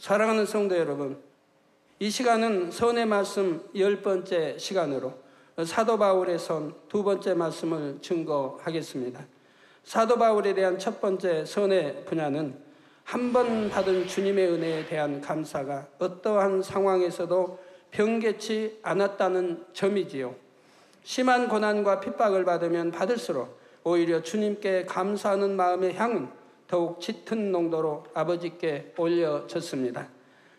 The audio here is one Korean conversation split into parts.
사랑하는 성도 여러분, 이 시간은 선의 말씀 10번째 시간으로 사도 바울의 선 2번째 말씀을 증거하겠습니다. 사도 바울에 대한 첫 번째 선의 분야는 한 번 받은 주님의 은혜에 대한 감사가 어떠한 상황에서도 변개치 않았다는 점이지요. 심한 고난과 핍박을 받으면 받을수록 오히려 주님께 감사하는 마음의 향은 더욱 짙은 농도로 아버지께 올려졌습니다.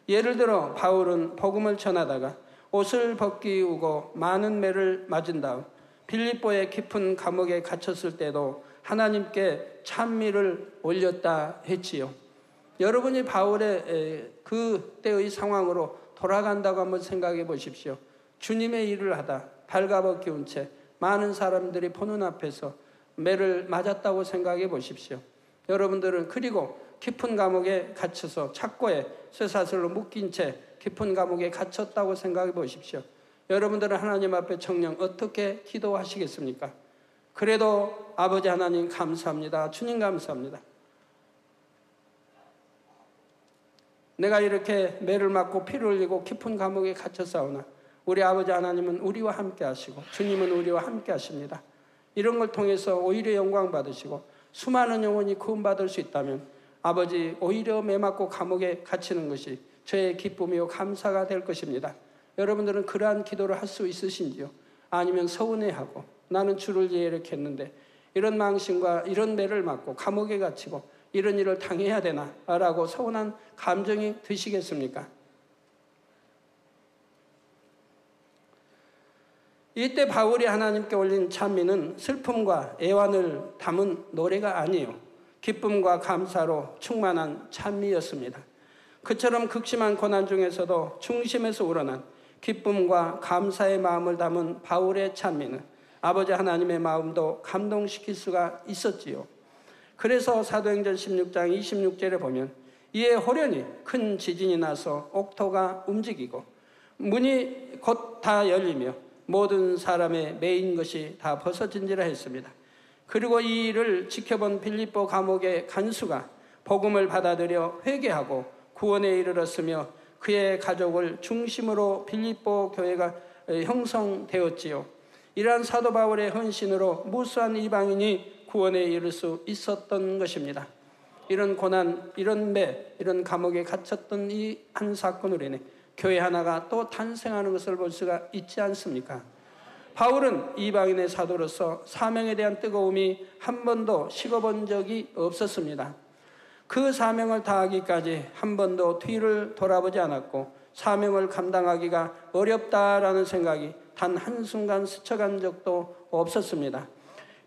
예를 들어 바울은 복음을 전하다가 옷을 벗기우고 많은 매를 맞은 다음 빌립보의 깊은 감옥에 갇혔을 때도 하나님께 찬미를 올렸다 했지요. 여러분이 바울의 그때의 상황으로 돌아간다고 한번 생각해 보십시오. 주님의 일을 하다 발가벗기운 채 많은 사람들이 보는 앞에서 매를 맞았다고 생각해 보십시오. 여러분들은 그리고 깊은 감옥에 갇혀서 착고에 쇠사슬로 묶인 채 깊은 감옥에 갇혔다고 생각해 보십시오. 여러분들은 하나님 앞에 정녕 어떻게 기도하시겠습니까? 그래도 아버지 하나님 감사합니다. 주님 감사합니다. 내가 이렇게 매를 맞고 피를 흘리고 깊은 감옥에 갇혔사오나 우리 아버지 하나님은 우리와 함께 하시고 주님은 우리와 함께 하십니다. 이런 걸 통해서 오히려 영광 받으시고 수많은 영혼이 구원받을 수 있다면 아버지 오히려 매 맞고 감옥에 갇히는 것이 저의 기쁨이요 감사가 될 것입니다. 여러분들은 그러한 기도를 할 수 있으신지요? 아니면 서운해하고 나는 주를 위해 이렇게 했는데 이런 망신과 이런 매를 맞고 감옥에 갇히고 이런 일을 당해야 되나? 라고 서운한 감정이 드시겠습니까? 이때 바울이 하나님께 올린 찬미는 슬픔과 애환을 담은 노래가 아니에요. 기쁨과 감사로 충만한 찬미였습니다. 그처럼 극심한 고난 중에서도 중심에서 우러난 기쁨과 감사의 마음을 담은 바울의 찬미는 아버지 하나님의 마음도 감동시킬 수가 있었지요. 그래서 사도행전 16장 26절에 보면 이에 호련히 큰 지진이 나서 옥토가 움직이고 문이 곧 다 열리며 모든 사람의 매인 것이 다 벗어진지라 했습니다. 그리고 이 일을 지켜본 빌립보 감옥의 간수가 복음을 받아들여 회개하고 구원에 이르렀으며 그의 가족을 중심으로 빌립보 교회가 형성되었지요. 이러한 사도 바울의 헌신으로 무수한 이방인이 구원에 이를 수 있었던 것입니다. 이런 고난, 이런 매, 이런 감옥에 갇혔던 이 한 사건으로 인해 교회 하나가 또 탄생하는 것을 볼 수가 있지 않습니까? 바울은 이방인의 사도로서 사명에 대한 뜨거움이 한 번도 식어본 적이 없었습니다. 그 사명을 다하기까지 한 번도 뒤를 돌아보지 않았고 사명을 감당하기가 어렵다라는 생각이 단 한순간 스쳐간 적도 없었습니다.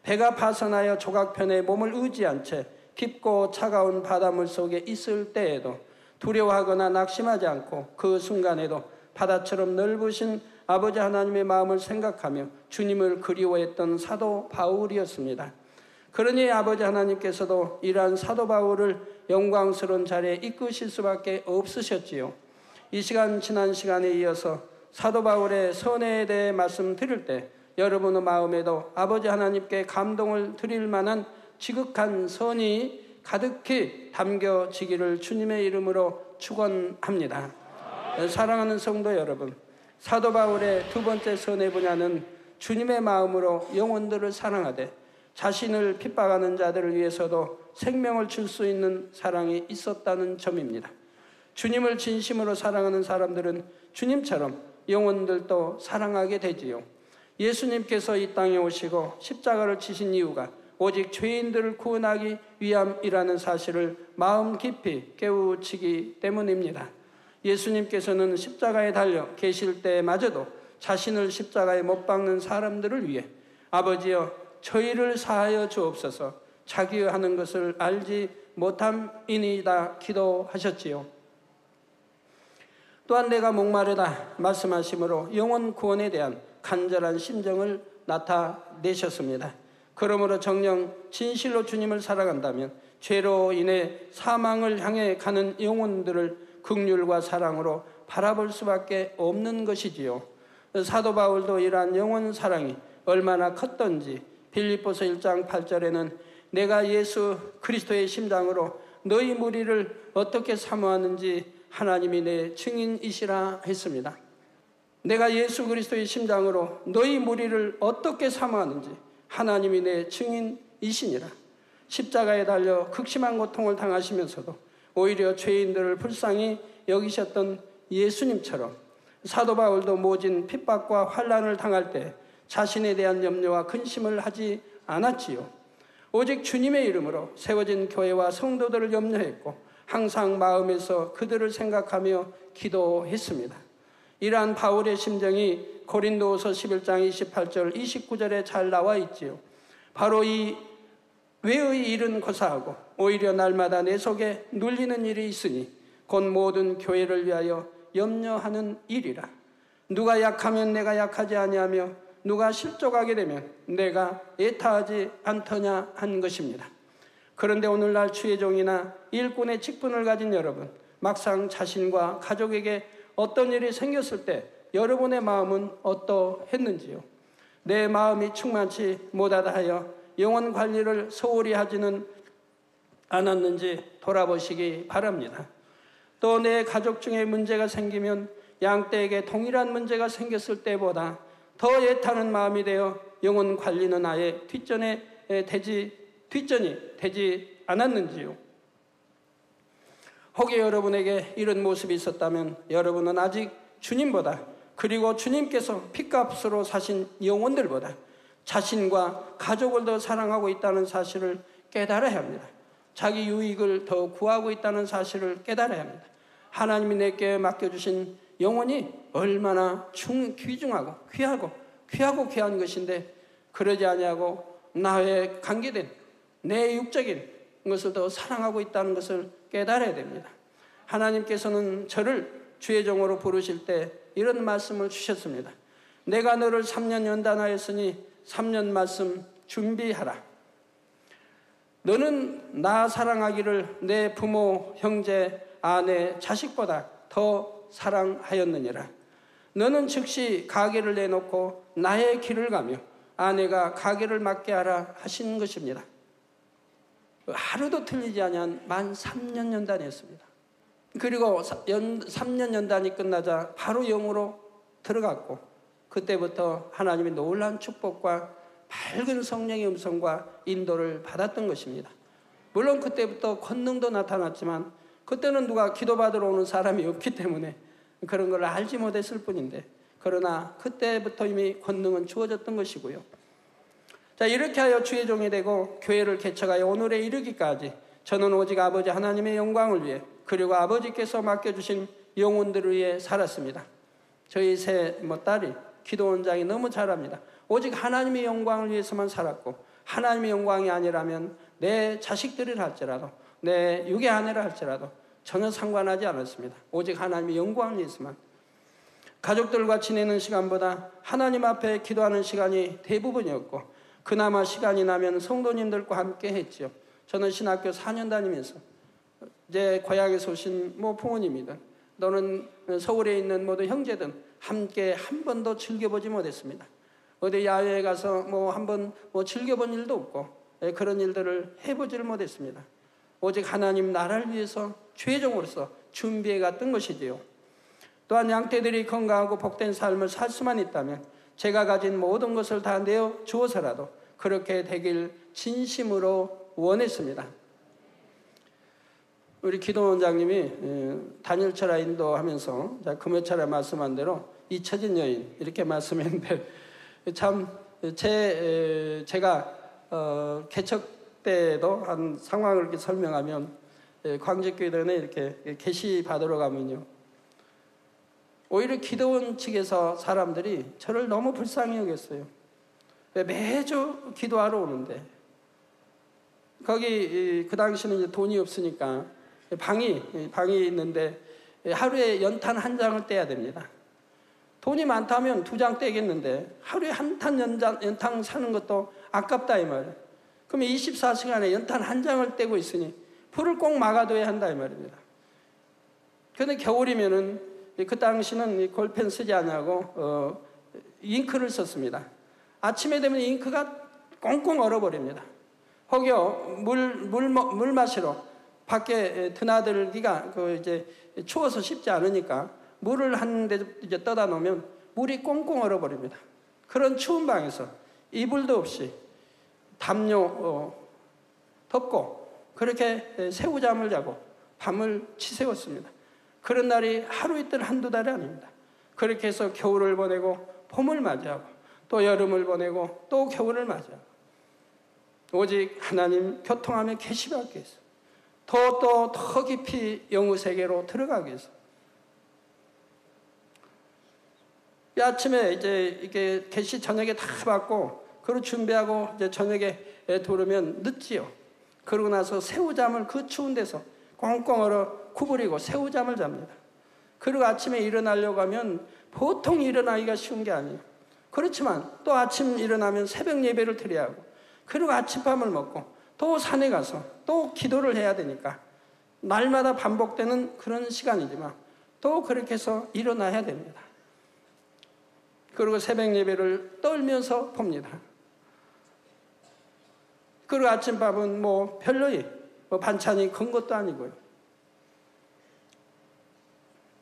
배가 파선하여 조각편에 몸을 의지한 채 깊고 차가운 바닷물 속에 있을 때에도 두려워하거나 낙심하지 않고 그 순간에도 바다처럼 넓으신 아버지 하나님의 마음을 생각하며 주님을 그리워했던 사도 바울이었습니다. 그러니 아버지 하나님께서도 이러한 사도 바울을 영광스러운 자리에 이끄실 수밖에 없으셨지요. 이 시간 지난 시간에 이어서 사도 바울의 선에 대해 말씀드릴 때 여러분의 마음에도 아버지 하나님께 감동을 드릴 만한 지극한 선이 가득히 담겨지기를 주님의 이름으로 축원합니다. 사랑하는 성도 여러분, 사도 바울의 두 번째 선의 분야는 주님의 마음으로 영혼들을 사랑하되 자신을 핍박하는 자들을 위해서도 생명을 줄 수 있는 사랑이 있었다는 점입니다. 주님을 진심으로 사랑하는 사람들은 주님처럼 영혼들도 사랑하게 되지요. 예수님께서 이 땅에 오시고 십자가를 치신 이유가 오직 죄인들을 구원하기 위함이라는 사실을 마음 깊이 깨우치기 때문입니다. 예수님께서는 십자가에 달려 계실 때마저도 자신을 십자가에 못 박는 사람들을 위해 아버지여 저희를 사하여 주옵소서 자기의 하는 것을 알지 못함이니이다 기도하셨지요. 또한 내가 목마르다 말씀하심으로 영혼 구원에 대한 간절한 심정을 나타내셨습니다. 그러므로 정녕 진실로 주님을 사랑한다면 죄로 인해 사망을 향해 가는 영혼들을 긍휼과 사랑으로 바라볼 수밖에 없는 것이지요. 사도 바울도 이러한 영혼 사랑이 얼마나 컸던지 빌립보서 1장 8절에는 내가 예수 그리스도의 심장으로 너희 무리를 어떻게 사모하는지 하나님이 내 증인이시라 했습니다. 내가 예수 그리스도의 심장으로 너희 무리를 어떻게 사모하는지 하나님이 내 증인이시니라. 십자가에 달려 극심한 고통을 당하시면서도 오히려 죄인들을 불쌍히 여기셨던 예수님처럼 사도 바울도 모진 핍박과 환난을 당할 때 자신에 대한 염려와 근심을 하지 않았지요. 오직 주님의 이름으로 세워진 교회와 성도들을 염려했고 항상 마음에서 그들을 생각하며 기도했습니다. 이러한 바울의 심정이 고린도후서 11장 28절 29절에 잘 나와 있지요. 바로 이 외의 일은 고사하고 오히려 날마다 내 속에 눌리는 일이 있으니 곧 모든 교회를 위하여 염려하는 일이라. 누가 약하면 내가 약하지 아니하며 누가 실족하게 되면 내가 애타하지 않더냐 한 것입니다. 그런데 오늘날 주의 종이나 일꾼의 직분을 가진 여러분, 막상 자신과 가족에게 어떤 일이 생겼을 때 여러분의 마음은 어떠했는지요? 내 마음이 충만치 못하다 하여 영혼 관리를 소홀히 하지는 않았는지 돌아보시기 바랍니다. 또 내 가족 중에 문제가 생기면 양떼에게 동일한 문제가 생겼을 때보다 더 애타는 마음이 되어 영혼 관리는 아예 뒷전이 되지 않았는지요? 혹여 여러분에게 이런 모습이 있었다면 여러분은 아직 주님보다 그리고 주님께서 핏값으로 사신 영혼들보다 자신과 가족을 더 사랑하고 있다는 사실을 깨달아야 합니다. 자기 유익을 더 구하고 있다는 사실을 깨달아야 합니다. 하나님이 내게 맡겨주신 영혼이 얼마나 귀중하고 귀하고 귀한 것인데 그러지 아니하고 나에 관계된 내 육적인 것을 더 사랑하고 있다는 것을 깨달아야 됩니다. 하나님께서는 저를 주의 종으로 부르실 때 이런 말씀을 주셨습니다. 내가 너를 3년 연단하였으니 3년 말씀 준비하라. 너는 나 사랑하기를 내 부모, 형제, 아내, 자식보다 더 사랑하였느니라. 너는 즉시 가게를 내놓고 나의 길을 가며 아내가 가게를 맡게 하라 하신 것입니다. 하루도 틀리지 아니한 만 3년 연단이었습니다. 그리고 3년 연단이 끝나자 바로 영으로 들어갔고 그때부터 하나님의 놀라운 축복과 밝은 성령의 음성과 인도를 받았던 것입니다. 물론 그때부터 권능도 나타났지만 그때는 누가 기도받으러 오는 사람이 없기 때문에 그런 걸 알지 못했을 뿐인데 그러나 그때부터 이미 권능은 주어졌던 것이고요. 자, 이렇게 하여 주의 종이 되고 교회를 개척하여 오늘에 이르기까지 저는 오직 아버지 하나님의 영광을 위해 그리고 아버지께서 맡겨주신 영혼들을 위해 살았습니다. 저희 세 딸이 기도원장이 너무 잘합니다. 오직 하나님의 영광을 위해서만 살았고 하나님의 영광이 아니라면 내 자식들이라 할지라도 내 육의 아내라 할지라도 전혀 상관하지 않았습니다. 오직 하나님의 영광을 위해서만. 가족들과 지내는 시간보다 하나님 앞에 기도하는 시간이 대부분이었고 그나마 시간이 나면 성도님들과 함께 했죠. 저는 신학교 4년 다니면서 제 고향에서 오신 부모님이든 또는 서울에 있는 모든 형제든 함께 한 번도 즐겨보지 못했습니다. 어디 야외에 가서 한번 즐겨본 일도 없고 그런 일들을 해보지를 못했습니다. 오직 하나님 나라를 위해서 죄종으로서 준비해 갔던 것이지요. 또한 양떼들이 건강하고 복된 삶을 살 수만 있다면 제가 가진 모든 것을 다 내어 주어서라도 그렇게 되길 진심으로 원했습니다. 우리 기도원장님이 단일철야 인도하면서 금요철에 말씀한 대로 잊혀진 여인 이렇게 말씀했는데 참 제가 개척 때도 한 상황을 이렇게 설명하면 광적교회에 이렇게 계시 받으러 가면요 오히려 기도원 측에서 사람들이 저를 너무 불쌍히 여겼어요. 매주 기도하러 오는데 거기 그 당시는 이제 돈이 없으니까 방이 있는데 하루에 연탄 한 장을 떼야 됩니다. 돈이 많다면 2장 떼겠는데 하루에 한 탄 연탄 사는 것도 아깝다 이 말이에요. 그러면 24시간에 연탄 한 장을 떼고 있으니 불을 꼭 막아둬야 한다 이 말입니다. 그런데 겨울이면은 그 당시는 골펜 쓰지 않냐고 잉크를 썼습니다. 아침에 되면 잉크가 꽁꽁 얼어버립니다. 혹여 물 마시러 밖에 드나들기가 이제 추워서 쉽지 않으니까 물을 한 대 이제 떠다 놓으면 물이 꽁꽁 얼어버립니다. 그런 추운 방에서 이불도 없이 담요 덮고 그렇게 새우잠을 자고 밤을 치새웠습니다. 그런 날이 하루 이틀 한두 달이 아닙니다. 그렇게 해서 겨울을 보내고 봄을 맞이하고 또 여름을 보내고 또 겨울을 맞이하고 오직 하나님 교통하며 계시받기 위해서 더 깊이 영의 세계로 들어가기 위해서 이 아침에 이제 이게 계시 저녁에 다 받고 그리고 준비하고 이제 저녁에 들으면 늦지요. 그러고 나서 새우잠을 그 추운 데서 꽁꽁 얼어 구부리고 새우잠을 잡니다. 그리고 아침에 일어나려고 하면 보통 일어나기가 쉬운 게 아니에요. 그렇지만 또 아침 일어나면 새벽 예배를 드려야 하고 그리고 아침밥을 먹고 또 산에 가서 또 기도를 해야 되니까 날마다 반복되는 그런 시간이지만 또 그렇게 해서 일어나야 됩니다. 그리고 새벽 예배를 떨면서 봅니다. 그리고 아침밥은 뭐 별로이 반찬이 큰 것도 아니고요.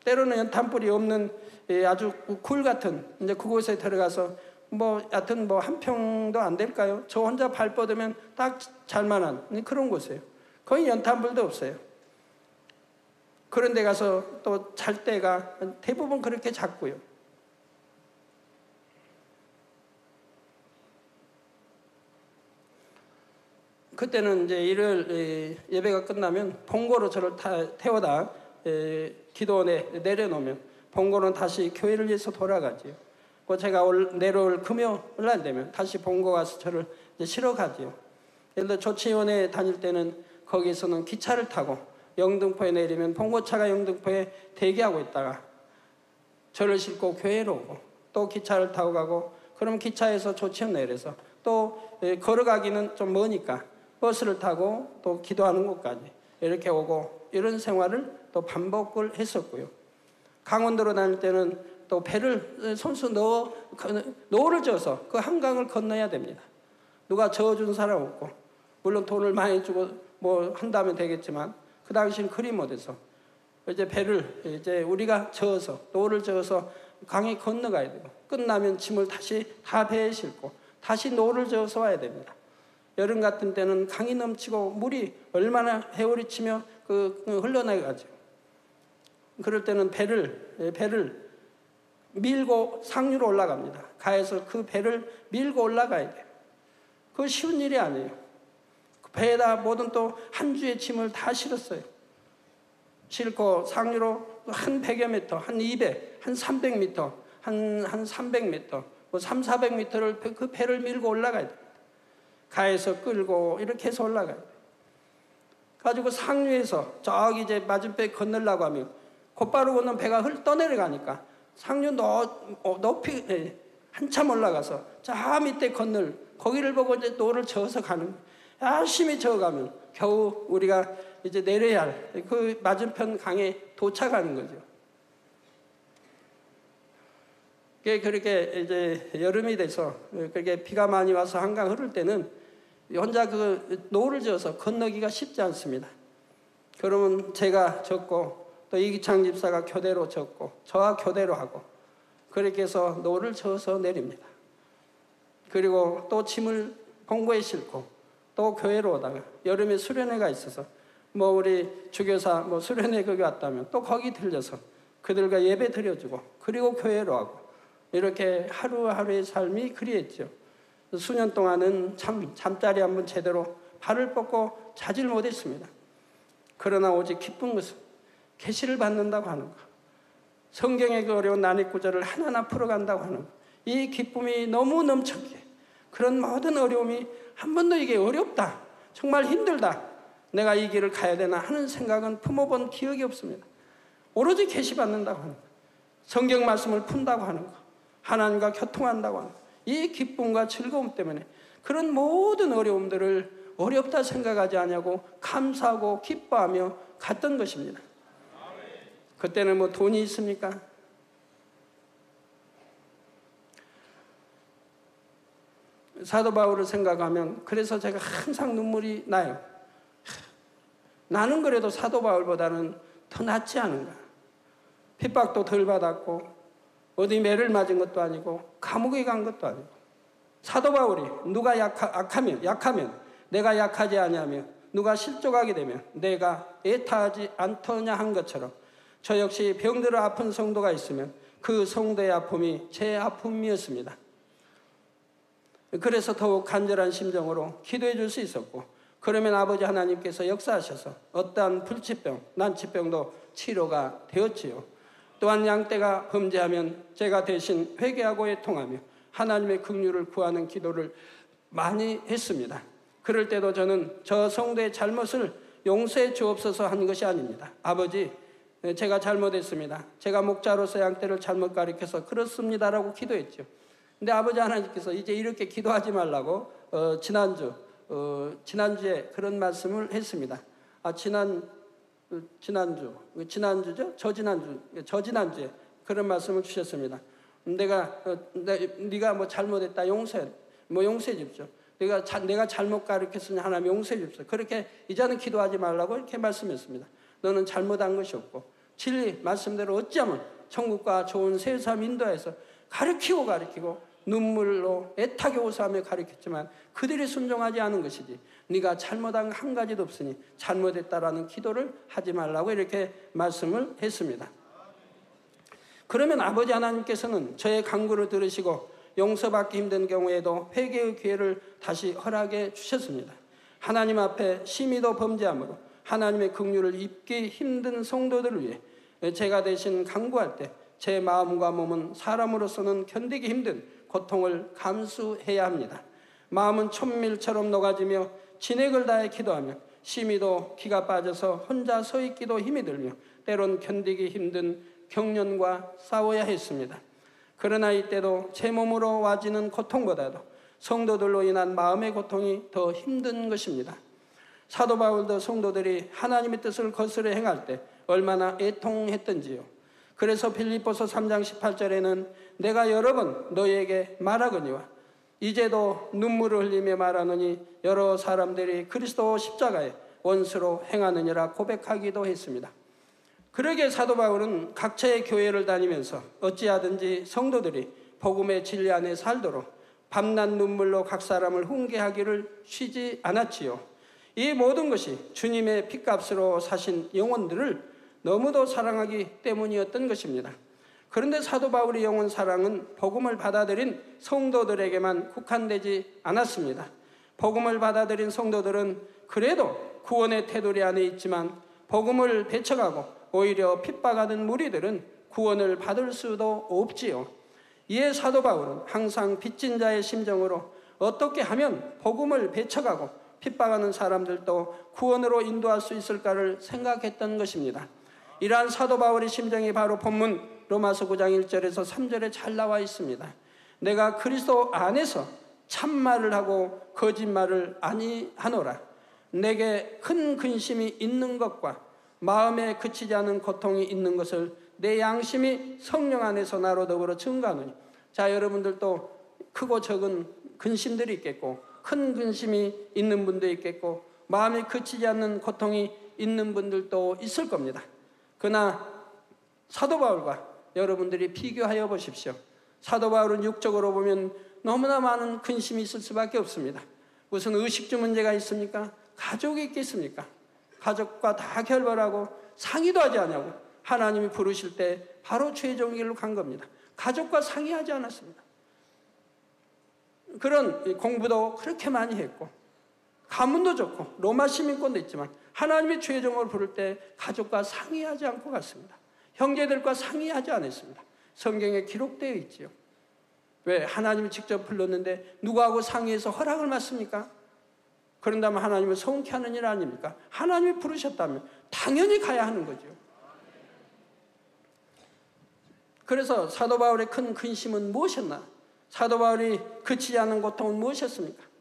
때로는 연탄불이 없는 아주 굴 같은 이제 그곳에 들어가서 하여튼 한 평도 안 될까요? 저 혼자 발 뻗으면 딱 잘만한 그런 곳이에요. 거의 연탄불도 없어요. 그런 데 가서 또 잘 때가 대부분 그렇게 잤고요. 그때는 이제 일요일 예배가 끝나면 봉고로 저를 태워다 기도원에 내려놓으면 봉고는 다시 교회를 위해서 돌아가지요. 제가 내려올 금요일 날 되면 다시 봉고 가서 저를 실어 가지요. 예를 들어 조치원에 다닐 때는 거기서는 기차를 타고 영등포에 내리면 봉고차가 영등포에 대기하고 있다가 저를 싣고 교회로 오고 또 기차를 타고 가고 그럼 기차에서 조치원 내려서 또 걸어가기는 좀 머니까 버스를 타고 또 기도하는 곳까지 이렇게 오고 이런 생활을 또 반복을 했었고요. 강원도로 다닐 때는 또 배를 손수 노를 져서 그 한강을 건너야 됩니다. 누가 저어준 사람 없고 물론 돈을 많이 주고 한다면 되겠지만 그 당시는 그리 못해서 이제 배를 이제 우리가 저어서 노를 저어서 강에 건너가야 되고 끝나면 짐을 다시 다 배에 싣고 다시 노를 저어서 와야 됩니다. 여름 같은 때는 강이 넘치고 물이 얼마나 회오리 치며 흘러나가죠. 그럴 때는 배를 밀고 상류로 올라갑니다. 가에서 그 배를 밀고 올라가야 돼요. 그거 쉬운 일이 아니에요. 그 배에다 모든 또 한 주의 짐을 다 실었어요. 싣고 상류로 한 100여 미터, 한 200, 한 300미터, 한 300미터, 300~400m를 그 배를 밀고 올라가야 돼요. 가에서 끌고 이렇게 해서 올라가요. 가지고 상류에서 저기 이제 맞은배 건너려고 하면 곧바로 오는 배가 떠내려가니까 상류 높이 한참 올라가서 저 밑에 거기를 보고 이제 노를 저어서 가는 열심히 저어가면 겨우 우리가 이제 내려야 할 그 맞은편 강에 도착하는 거죠. 그렇게 이제 여름이 돼서 그렇게 비가 많이 와서 한강 흐를 때는 혼자 그 노를 지어서 건너기가 쉽지 않습니다. 그러면 제가 졌고 또 이기창 집사가 교대로 졌고 저와 교대로 하고 그렇게 해서 노를 저어서 내립니다. 그리고 또 짐을 봉고에 싣고 또 교회로 오다가 여름에 수련회가 있어서 우리 주교사 수련회 거기 왔다면 또 거기 들려서 그들과 예배 드려주고 그리고 교회로 하고 이렇게 하루하루의 삶이 그리했죠. 수년 동안은 잠자리 한번 제대로 발을 뻗고 자질 못했습니다. 그러나 오직 기쁜 것은 계시를 받는다고 하는 것, 성경의 그 어려운 난입구절을 하나하나 풀어간다고 하는 것, 이 기쁨이 너무 넘쳤기에 그런 모든 어려움이 한 번도 이게 어렵다, 정말 힘들다, 내가 이 길을 가야 되나 하는 생각은 품어본 기억이 없습니다. 오로지 계시 받는다고 하는 것, 성경 말씀을 푼다고 하는 것, 하나님과 교통한다고 하는 것, 이 기쁨과 즐거움 때문에 그런 모든 어려움들을 어렵다 생각하지 않냐고 감사하고 기뻐하며 갔던 것입니다. 그때는 돈이 있습니까? 사도 바울을 생각하면 그래서 제가 항상 눈물이 나요. 나는 그래도 사도 바울보다는 더 낫지 않은가. 핍박도 덜 받았고 어디 매를 맞은 것도 아니고 감옥에 간 것도 아니고 사도 바울이 누가 약하면 내가 약하지 아니하며 누가 실족하게 되면 내가 애타하지 않더냐 한 것처럼 저 역시 병들어 아픈 성도가 있으면 그 성도의 아픔이 제 아픔이었습니다. 그래서 더욱 간절한 심정으로 기도해 줄 수 있었고 그러면 아버지 하나님께서 역사하셔서 어떠한 불치병, 난치병도 치료가 되었지요. 또한 양떼가 범죄하면 제가 대신 회개하고 애통하며 하나님의 긍휼을 구하는 기도를 많이 했습니다. 그럴 때도 저는 저 성도의 잘못을 용서해 주옵소서 한 것이 아닙니다. 아버지, 제가 잘못했습니다. 제가 목자로서 양떼를 잘못 가르쳐서 그렇습니다라고 기도했죠. 근데 아버지 하나님께서 이제 이렇게 기도하지 말라고 지난주에 그런 말씀을 했습니다. 저지난주에 그런 말씀을 주셨습니다. 네가 뭐 잘못했다 용서해 줍시오. 내가 잘못 가르쳤으니 하나님 용서해 줍시오. 그렇게 이제는 기도하지 말라고 이렇게 말씀했습니다. 너는 잘못한 것이 없고 진리 말씀대로 어찌하면 천국과 좋은 세상 인도해서 가르치고 눈물로 애타게 호소하며 가르쳤지만 그들이 순종하지 않은 것이지 네가 잘못한 한 가지도 없으니 잘못했다라는 기도를 하지 말라고 이렇게 말씀을 했습니다. 그러면 아버지 하나님께서는 저의 간구를 들으시고 용서받기 힘든 경우에도 회개의 기회를 다시 허락해 주셨습니다. 하나님 앞에 심히도 범죄함으로 하나님의 긍휼을 입기 힘든 성도들을 위해 제가 대신 간구할 때 제 마음과 몸은 사람으로서는 견디기 힘든 고통을 감수해야 합니다. 마음은 촛밀처럼 녹아지며 진액을 다해 기도하며 심히도 기가 빠져서 혼자 서 있기도 힘이 들며 때론 견디기 힘든 경련과 싸워야 했습니다. 그러나 이때도 제 몸으로 와지는 고통보다도 성도들로 인한 마음의 고통이 더 힘든 것입니다. 사도 바울도 성도들이 하나님의 뜻을 거스려 행할 때 얼마나 애통했던지요. 그래서 빌립보서 3장 18절에는 내가 여러 번 너희에게 말하거니와 이제도 눈물을 흘리며 말하노니 여러 사람들이 그리스도 십자가에 원수로 행하느니라 고백하기도 했습니다. 그러기에 사도 바울은 각처의 교회를 다니면서 어찌하든지 성도들이 복음의 진리 안에 살도록 밤낮 눈물로 각 사람을 훈계하기를 쉬지 않았지요. 이 모든 것이 주님의 핏값으로 사신 영혼들을 너무도 사랑하기 때문이었던 것입니다. 그런데 사도 바울의 영혼 사랑은 복음을 받아들인 성도들에게만 국한되지 않았습니다. 복음을 받아들인 성도들은 그래도 구원의 테두리 안에 있지만 복음을 배척하고 오히려 핍박하는 무리들은 구원을 받을 수도 없지요. 이에 사도 바울은 항상 빚진 자의 심정으로 어떻게 하면 복음을 배척하고 핍박하는 사람들도 구원으로 인도할 수 있을까를 생각했던 것입니다. 이러한 사도 바울의 심정이 바로 본문 로마서 9장 1절에서 3절에 잘 나와 있습니다. 내가 그리스도 안에서 참말을 하고 거짓말을 아니하노라. 내게 큰 근심이 있는 것과 마음에 그치지 않은 고통이 있는 것을 내 양심이 성령 안에서 나로 더불어 증거하노니. 자, 여러분들도 크고 적은 근심들이 있겠고 큰 근심이 있는 분도 있겠고 마음에 그치지 않는 고통이 있는 분들도 있을 겁니다. 그러나 사도 바울과 여러분들이 비교하여 보십시오. 사도 바울은 육적으로 보면 너무나 많은 근심이 있을 수밖에 없습니다. 무슨 의식주 문제가 있습니까? 가족이 있겠습니까? 가족과 다 결별하고 상의도 하지 않냐고 하나님이 부르실 때 바로 최종 길로 간 겁니다. 가족과 상의하지 않았습니다. 그런 공부도 그렇게 많이 했고 가문도 좋고 로마 시민권도 있지만 하나님이 최종을 부를 때 가족과 상의하지 않고 갔습니다. 형제들과 상의하지 않았습니다. 성경에 기록되어 있지요. 왜? 하나님이 직접 불렀는데 누구하고 상의해서 허락을 받습니까? 그런다면 하나님을 성케 하는 일 아닙니까? 하나님이 부르셨다면 당연히 가야 하는 거죠. 그래서 사도 바울의 큰 근심은 무엇이었나? 사도 바울이 그치지 않은 고통은 무엇이었습니까?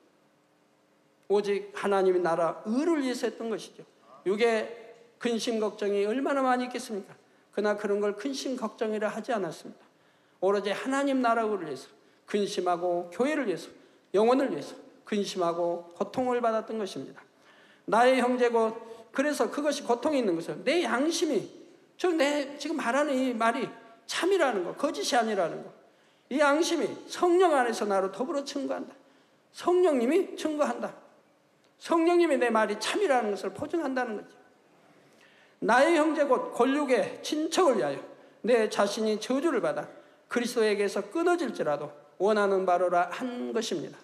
오직 하나님의 나라 의를 위해서 했던 것이죠. 이게 근심 걱정이 얼마나 많이 있겠습니까? 그러나 그런 걸 근심 걱정이라 하지 않았습니다. 오로지 하나님 나라 의를 위해서 근심하고 교회를 위해서 영혼을 위해서 근심하고 고통을 받았던 것입니다. 나의 형제고 그래서 그것이 고통이 있는 것을 내 양심이 지금 말하는 이 말이 참이라는 거, 거짓이 아니라는 거. 이 양심이 성령 안에서 나로 더불어 증거한다. 성령님이 증거한다. 성령님이 내 말이 참이라는 것을 보증한다는 거죠. 나의 형제 곧 권력의 친척을 위하여 내 자신이 저주를 받아 그리스도에게서 끊어질지라도 원하는 바로라 한 것입니다.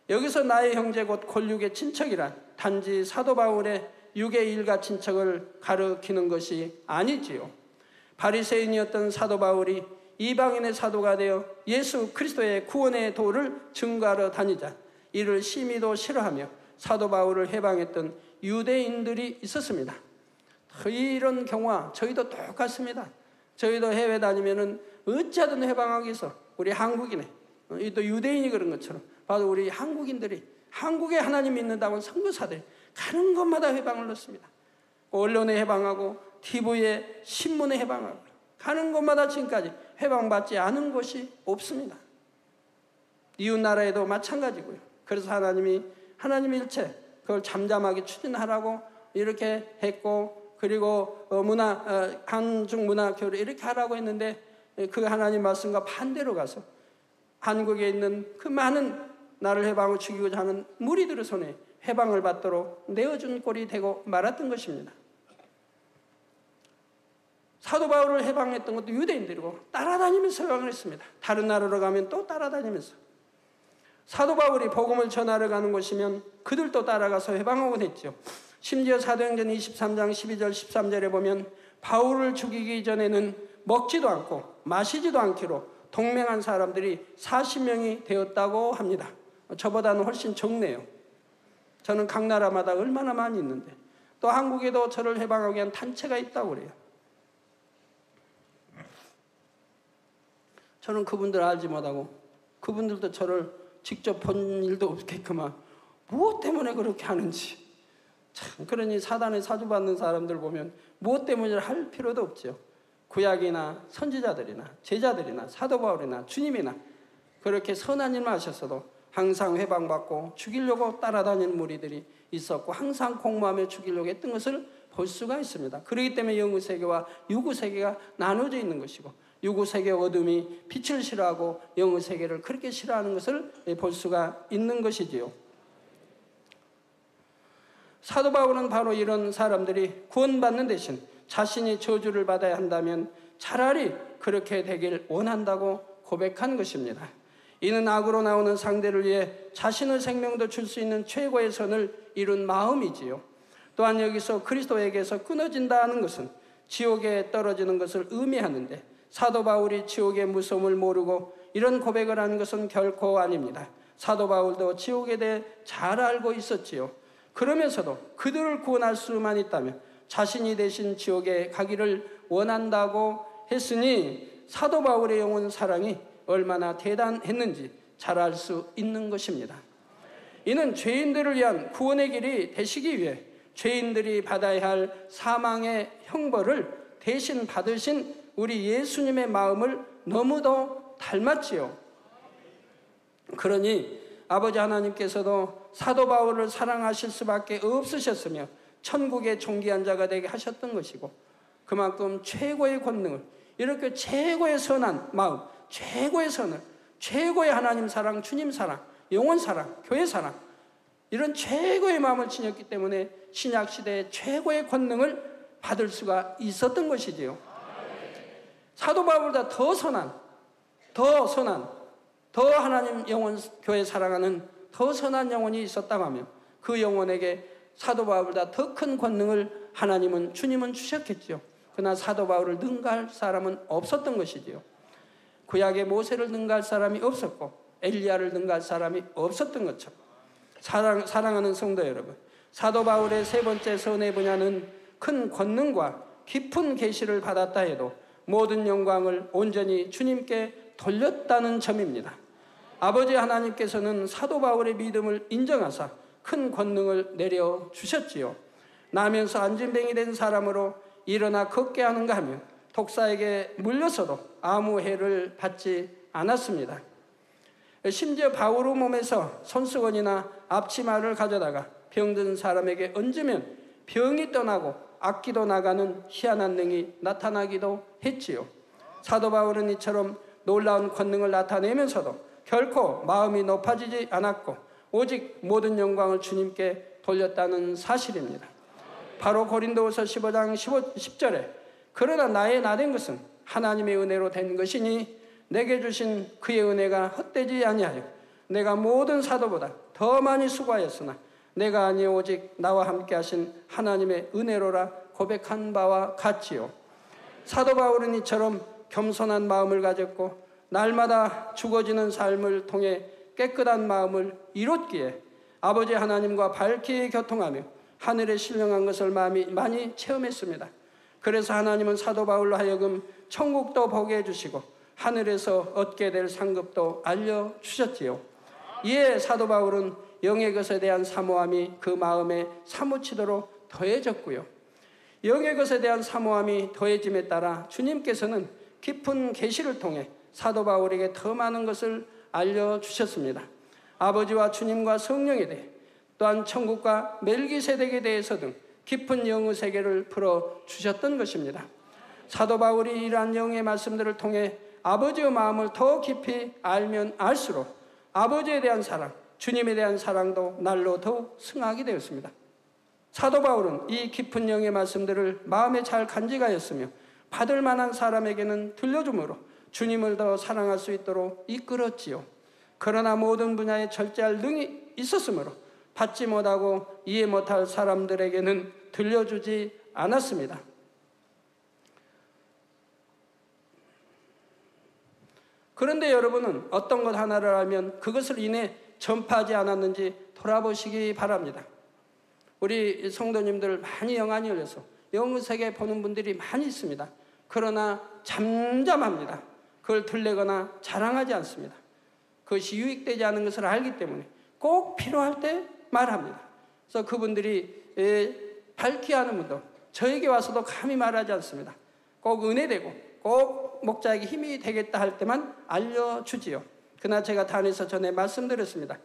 여기서 나의 형제 곧 권력의 친척이란 단지 사도 바울의 육의 일가 친척을 가리키는 것이 아니지요. 바리새인이었던 사도 바울이 이방인의 사도가 되어 예수 그리스도의 구원의 도를 증거하러 다니자 이를 심히도 싫어하며 사도 바울을 해방했던 유대인들이 있었습니다. 이런 경우와 저희도 똑같습니다. 저희도 해외 다니면은 어찌하든 해방하기 위해서 우리 한국인의 또 유대인이 그런 것처럼 바로 우리 한국인들이 한국에 하나님 믿는다고 선교사들이 가는 곳마다 해방을 넣습니다. 언론에 해방하고 TV에 신문에 해방하고 가는 곳마다 지금까지 해방받지 않은 곳이 없습니다. 이웃 나라에도 마찬가지고요. 그래서 하나님 일체 그걸 잠잠하게 추진하라고 이렇게 했고, 그리고 한중 문화 교류 이렇게 하라고 했는데 그 하나님 말씀과 반대로 가서 한국에 있는 그 많은 나를 해방을 죽이고자 하는 무리들의 손에 해방을 받도록 내어준 꼴이 되고 말았던 것입니다. 사도 바울을 해방했던 것도 유대인들이고 따라다니면서 해방을 했습니다. 다른 나라로 가면 또 따라다니면서. 사도 바울이 복음을 전하러 가는 곳이면 그들도 따라가서 해방하곤 했죠. 심지어 사도행전 23장 12절 13절에 보면 바울을 죽이기 전에는 먹지도 않고 마시지도 않기로 동맹한 사람들이 40명이 되었다고 합니다. 저보다는 훨씬 적네요. 저는 각 나라마다 얼마나 많이 있는데, 또 한국에도 저를 해방하기 위한 단체가 있다고 그래요. 저는 그분들 알지 못하고 그분들도 저를 직접 본 일도 없겠구만 무엇 때문에 그렇게 하는지. 참, 그러니 사단에 사주받는 사람들 보면 무엇 때문에 할 필요도 없죠. 구약이나 선지자들이나 제자들이나 사도 바울이나 주님이나 그렇게 선한 일만 하셨어도 항상 해방받고 죽이려고 따라다니는 무리들이 있었고 항상 공모하며 죽이려고 했던 것을 볼 수가 있습니다. 그렇기 때문에 영의 세계와 유구 세계가 나눠져 있는 것이고, 유구 세계 어둠이 빛을 싫어하고 영의 세계를 그렇게 싫어하는 것을 볼 수가 있는 것이지요. 사도 바울은 바로 이런 사람들이 구원받는 대신 자신이 저주를 받아야 한다면 차라리 그렇게 되길 원한다고 고백한 것입니다. 이는 악으로 나오는 상대를 위해 자신의 생명도 줄 수 있는 최고의 선을 이룬 마음이지요. 또한 여기서 그리스도에게서 끊어진다는 것은 지옥에 떨어지는 것을 의미하는데, 사도 바울이 지옥의 무서움을 모르고 이런 고백을 하는 것은 결코 아닙니다. 사도 바울도 지옥에 대해 잘 알고 있었지요. 그러면서도 그들을 구원할 수만 있다면 자신이 대신 지옥에 가기를 원한다고 했으니 사도 바울의 영혼 사랑이 얼마나 대단했는지 잘 알 수 있는 것입니다. 이는 죄인들을 위한 구원의 길이 되시기 위해 죄인들이 받아야 할 사망의 형벌을 대신 받으신 우리 예수님의 마음을 너무도 닮았지요. 그러니 아버지 하나님께서도 사도 바울을 사랑하실 수밖에 없으셨으며 천국의 존귀한 자가 되게 하셨던 것이고, 그만큼 최고의 권능을, 이렇게 최고의 선한 마음, 최고의 선을, 최고의 하나님 사랑, 주님 사랑, 영혼 사랑, 교회 사랑, 이런 최고의 마음을 지녔기 때문에 신약 시대의 최고의 권능을 받을 수가 있었던 것이지요. 사도 바울보다 더 선한, 더 하나님 영혼 교회 사랑하는 더 선한 영혼이 있었다고 하면 그 영혼에게 사도 바울보다 더 큰 권능을 하나님은, 주님은 주셨겠죠. 그러나 사도 바울을 능가할 사람은 없었던 것이지요. 구약의 모세를 능가할 사람이 없었고 엘리야를 능가할 사람이 없었던 것처럼, 사랑하는 성도 여러분, 사도 바울의 세 번째 선의 분야는 큰 권능과 깊은 계시를 받았다 해도 모든 영광을 온전히 주님께 돌렸다는 점입니다. 아버지 하나님께서는 사도 바울의 믿음을 인정하사 큰 권능을 내려주셨지요. 나면서 안진뱅이 된 사람으로 일어나 걷게 하는가 하면 독사에게 물려서도 아무 해를 받지 않았습니다. 심지어 바울의 몸에서 손수건이나 앞치마를 가져다가 병든 사람에게 얹으면 병이 떠나고 악기도 나가는 희한한 능이 나타나기도 했지요. 사도 바울은 이처럼 놀라운 권능을 나타내면서도 결코 마음이 높아지지 않았고 오직 모든 영광을 주님께 돌렸다는 사실입니다. 바로 고린도후서 15장 10절에 그러나 나의 나된 것은 하나님의 은혜로 된 것이니 내게 주신 그의 은혜가 헛되지 아니하여 내가 모든 사도보다 더 많이 수고하였으나 내가 아니요 오직 나와 함께 하신 하나님의 은혜로라 고백한 바와 같지요. 사도 바울은 이처럼 겸손한 마음을 가졌고 날마다 죽어지는 삶을 통해 깨끗한 마음을 이뤘기에 아버지 하나님과 밝히 교통하며 하늘에 신령한 것을 많이 체험했습니다. 그래서 하나님은 사도 바울로 하여금 천국도 보게 해주시고 하늘에서 얻게 될 상급도 알려주셨지요. 이에 사도 바울은 영의 것에 대한 사모함이 그 마음에 사무치도록 더해졌고요. 영의 것에 대한 사모함이 더해짐에 따라 주님께서는 깊은 계시를 통해 사도 바울에게 더 많은 것을 알려주셨습니다. 아버지와 주님과 성령에 대해 또한 천국과 멜기세덱에 대해서 등 깊은 영의 세계를 풀어주셨던 것입니다. 사도 바울이 이러한 영의 말씀들을 통해 아버지의 마음을 더 깊이 알면 알수록 아버지에 대한 사랑, 주님에 대한 사랑도 날로 더욱 승하게 되었습니다. 사도 바울은 이 깊은 영의 말씀들을 마음에 잘 간직하였으며 받을 만한 사람에게는 들려줌으로 주님을 더 사랑할 수 있도록 이끌었지요. 그러나 모든 분야에 절제할 능이 있었으므로 받지 못하고 이해 못할 사람들에게는 들려주지 않았습니다. 그런데 여러분은 어떤 것 하나를 알면 그것을 인해 전파하지 않았는지 돌아보시기 바랍니다. 우리 성도님들 많이 영안이 열려서 영세계 보는 분들이 많이 있습니다. 그러나 잠잠합니다. 그걸 들리거나 자랑하지 않습니다. 그것이 유익되지 않은 것을 알기 때문에 꼭 필요할 때 말합니다. 그래서 그분들이 밝히 하는 분도 저에게 와서도 감히 말하지 않습니다. 꼭 은혜되고 꼭 목자에게 힘이 되겠다 할 때만 알려주지요. 그러나 제가 단에서 전에 말씀드렸습니다.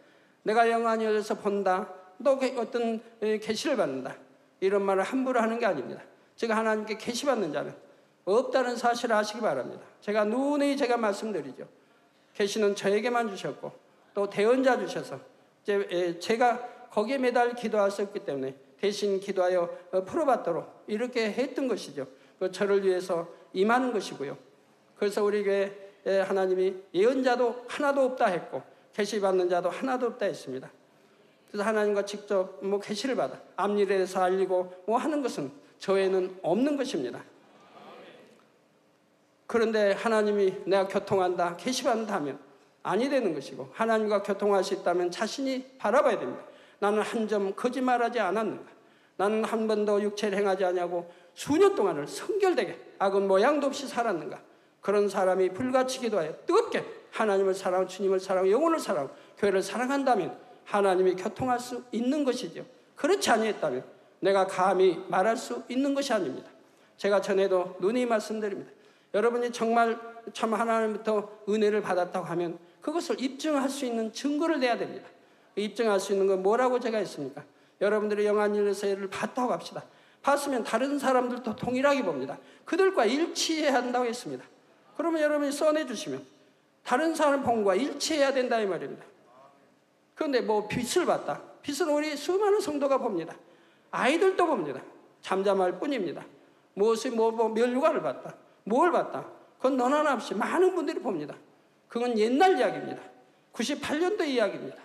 내가 영안이 열려서 본다, 또 어떤 계시를 받는다, 이런 말을 함부로 하는 게 아닙니다. 제가 하나님께 계시받는 자는 없다는 사실을 아시기 바랍니다. 제가 누누이 말씀드리죠. 계시는 저에게만 주셨고 또 대언자 주셔서 제가 거기에 매달 기도할 수 없기 때문에 대신 기도하여 풀어받도록 이렇게 했던 것이죠. 저를 위해서 임하는 것이고요. 그래서 우리 교회 하나님이 예언자도 하나도 없다 했고 계시받는 자도 하나도 없다 했습니다. 그래서 하나님과 직접 계시를 받아 앞일에 대해서 알리고 하는 것은 저에는 없는 것입니다. 그런데 하나님이 내가 교통한다, 계시받는다 하면 아니 되는 것이고 하나님과 교통할 수 있다면 자신이 바라봐야 됩니다. 나는 한 점 거짓말하지 않았는가? 나는 한 번도 육체를 행하지 않냐고 수년 동안을 성결되게 악은 모양도 없이 살았는가? 그런 사람이 불같이 기도하여 뜨겁게 하나님을 사랑하고 주님을 사랑하고 영혼을 사랑하고 교회를 사랑한다면 하나님이 교통할 수 있는 것이죠. 그렇지 아니했다면 내가 감히 말할 수 있는 것이 아닙니다. 제가 전에도 누누이 말씀드립니다. 여러분이 정말 참 하나님부터 은혜를 받았다고 하면 그것을 입증할 수 있는 증거를 내야 됩니다. 입증할 수 있는 건 뭐라고 제가 했습니까? 여러분들이 영안일세를 봤다고 합시다. 봤으면 다른 사람들도 동일하게 봅니다. 그들과 일치해야 한다고 했습니다. 그러면 여러분이 써내주시면 다른 사람 본 것과 일치해야 된다 이 말입니다. 그런데 빛을 봤다. 빛은 우리 수많은 성도가 봅니다. 아이들도 봅니다. 잠잠할 뿐입니다. 무엇이 멸류관을 봤다. 뭘 봤다. 그건 너나 나 없이 많은 분들이 봅니다. 그건 옛날 이야기입니다. 98년도 이야기입니다.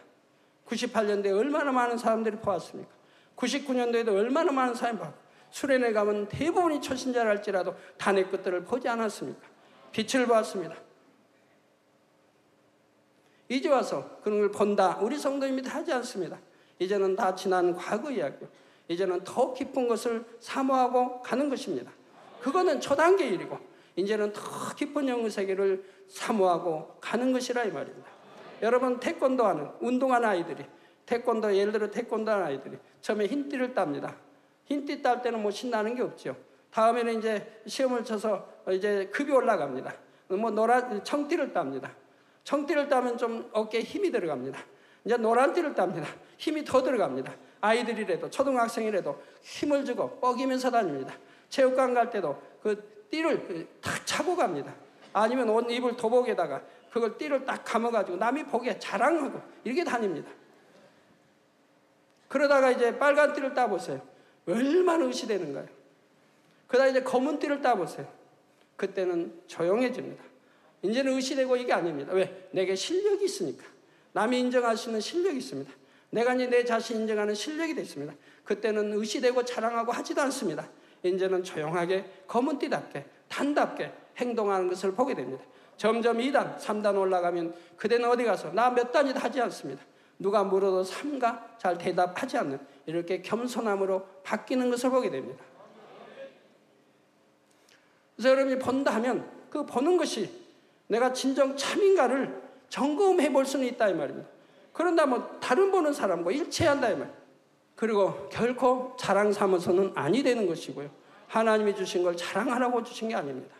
98년도에 얼마나 많은 사람들이 보았습니까? 99년도에도 얼마나 많은 사람이 봤고 수련회 가면 대부분이 초신자라 할지라도 단의 끝들을 보지 않았습니까? 빛을 보았습니다. 이제 와서 그런 걸 본다. 우리 성도님이 다 하지 않습니다. 이제는 다 지난 과거 이야기요. 이제는 더 깊은 것을 사모하고 가는 것입니다. 그거는 초단계 일이고 이제는 더 깊은 영의 세계를 사모하고 가는 것이라 이 말입니다. 여러분 태권도 하는 운동하는 아이들이 태권도 예를 들어 태권도 하는 아이들이 처음에 흰띠를 땁니다. 흰띠 딸 때는 신나는 게 없죠. 다음에는 이제 시험을 쳐서 이제 급이 올라갑니다. 노란 청띠를 땁니다. 청띠를 따면 좀 어깨에 힘이 들어갑니다. 이제 노란띠를 땁니다. 힘이 더 들어갑니다. 아이들이라도 초등학생이라도 힘을 주고 뻐기면서 다닙니다. 체육관 갈 때도 그 띠를 탁 차고 갑니다. 아니면 옷 입을 도복에다가 그걸 띠를 딱 감아가지고 남이 보기에 자랑하고 이렇게 다닙니다. 그러다가 이제 빨간 띠를 따보세요. 얼마나 의시되는가요? 그러다 이제 검은 띠를 따보세요. 그때는 조용해집니다. 이제는 의시되고 이게 아닙니다. 왜? 내게 실력이 있으니까. 남이 인정할 수 있는 실력이 있습니다. 내가 이제 내 자신 인정하는 실력이 됐습니다. 그때는 의시되고 자랑하고 하지도 않습니다. 이제는 조용하게 검은 띠답게 단답게 행동하는 것을 보게 됩니다. 점점 2단, 3단 올라가면 그대는 어디 가서 나 몇 단이다 하지 않습니다. 누가 물어도 삼가 잘 대답하지 않는 이렇게 겸손함으로 바뀌는 것을 보게 됩니다. 그래서 여러분이 본다 하면 그 보는 것이 내가 진정 참인가를 점검해 볼 수는 있다 이 말입니다. 그런다 뭐 다른 보는 사람과 일치한다 이 말입니다. 그리고 결코 자랑 삼아서는 아니 되는 것이고요. 하나님이 주신 걸 자랑하라고 주신 게 아닙니다.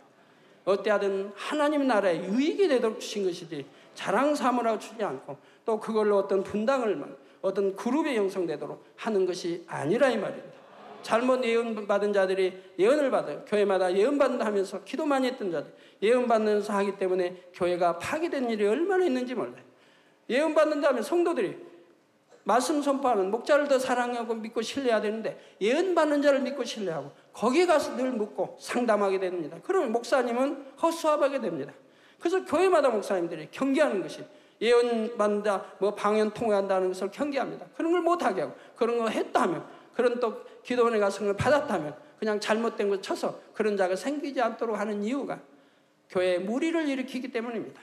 어때하든 하나님 나라에 유익이 되도록 주신 것이지 자랑 삼으라고 주지 않고 또 그걸로 어떤 분당을 어떤 그룹이 형성되도록 하는 것이 아니라 이 말입니다. 잘못 예언받은 자들이 예언을 받아요. 교회마다 예언받는다 하면서 기도 많이 했던 자들 예언받는서 하기 때문에 교회가 파괴된 일이 얼마나 있는지 몰라요. 예언받는다 하면 성도들이 말씀 선포하는 목자를 더 사랑하고 믿고 신뢰해야 되는데 예언받는 자를 믿고 신뢰하고 거기에 가서 늘 묻고 상담하게 됩니다. 그러면 목사님은 허수아비하게 됩니다. 그래서 교회마다 목사님들이 경계하는 것이 예언받는다, 뭐 방언 통회한다는 것을 경계합니다. 그런 걸 못하게 하고 그런 거 했다 하면 그런 또 기도원에 가서 그걸 받았다면 그냥 잘못된 걸 쳐서 그런 자가 생기지 않도록 하는 이유가 교회에 무리를 일으키기 때문입니다.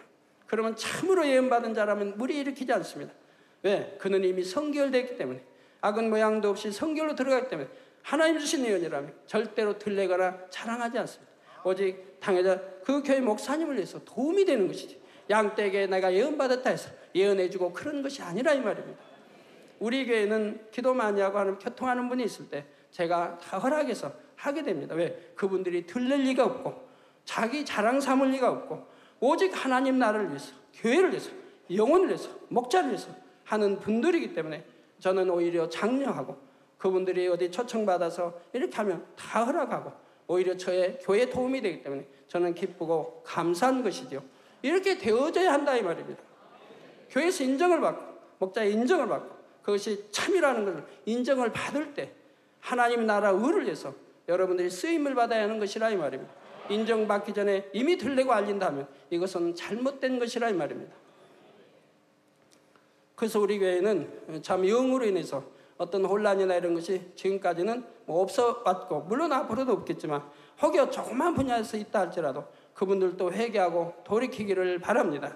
그러면 참으로 예언받은 자라면 무리 일으키지 않습니다. 왜? 그는 이미 성결되기 때문에 악은 모양도 없이 성결로 들어가기 때문에 하나님 주신 예언이라면 절대로 들레거나 자랑하지 않습니다. 오직 당회자 그 교회 목사님을 위해서 도움이 되는 것이지 양떼에게 내가 예언받았다 해서 예언해주고 그런 것이 아니라 이 말입니다. 우리 교회는 기도 많이 하고 하는 교통하는 분이 있을 때 제가 다 허락해서 하게 됩니다. 왜? 그분들이 들릴 리가 없고 자기 자랑 삼을 리가 없고 오직 하나님 나라를 위해서 교회를 위해서 영혼을 위해서 목자를 위해서 하는 분들이기 때문에 저는 오히려 장려하고 그분들이 어디 초청받아서 이렇게 하면 다 허락하고 오히려 저의 교회에 도움이 되기 때문에 저는 기쁘고 감사한 것이죠. 이렇게 되어져야 한다 이 말입니다. 교회에서 인정을 받고 목자의 인정을 받고 그것이 참이라는 것을 인정을 받을 때 하나님 나라 의를 위해서 여러분들이 쓰임을 받아야 하는 것이라 이 말입니다. 인정받기 전에 이미 들리고 알린다면 이것은 잘못된 것이라 이 말입니다. 그래서 우리 교회는 참 영으로 인해서 어떤 혼란이나 이런 것이 지금까지는 뭐 없어 왔고 물론 앞으로도 없겠지만 혹여 조그만 분야에서 있다 할지라도 그분들도 회개하고 돌이키기를 바랍니다.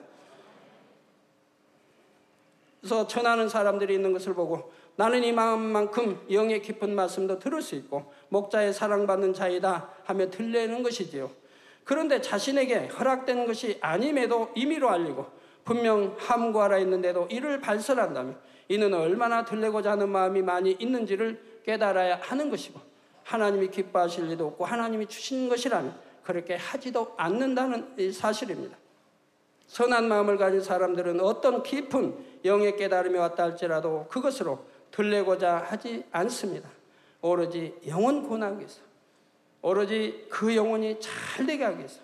그래서 전하는 사람들이 있는 것을 보고 나는 이 마음만큼 영의 깊은 말씀도 들을 수 있고 목자의 사랑받는 자이다 하며 들리는 것이지요. 그런데 자신에게 허락된 것이 아님에도 임의로 알리고 분명 함구하라 했는데도 이를 발설한다면 이는 얼마나 들리고자 하는 마음이 많이 있는지를 깨달아야 하는 것이고 하나님이 기뻐하실 리도 없고 하나님이 주신 것이라면 그렇게 하지도 않는다는 사실입니다. 선한 마음을 가진 사람들은 어떤 깊은 영의 깨달음이 왔다 할지라도 그것으로 들리고자 하지 않습니다. 오로지 영혼 구원하기 위해서 오로지 그 영혼이 잘 되게 하기 위해서.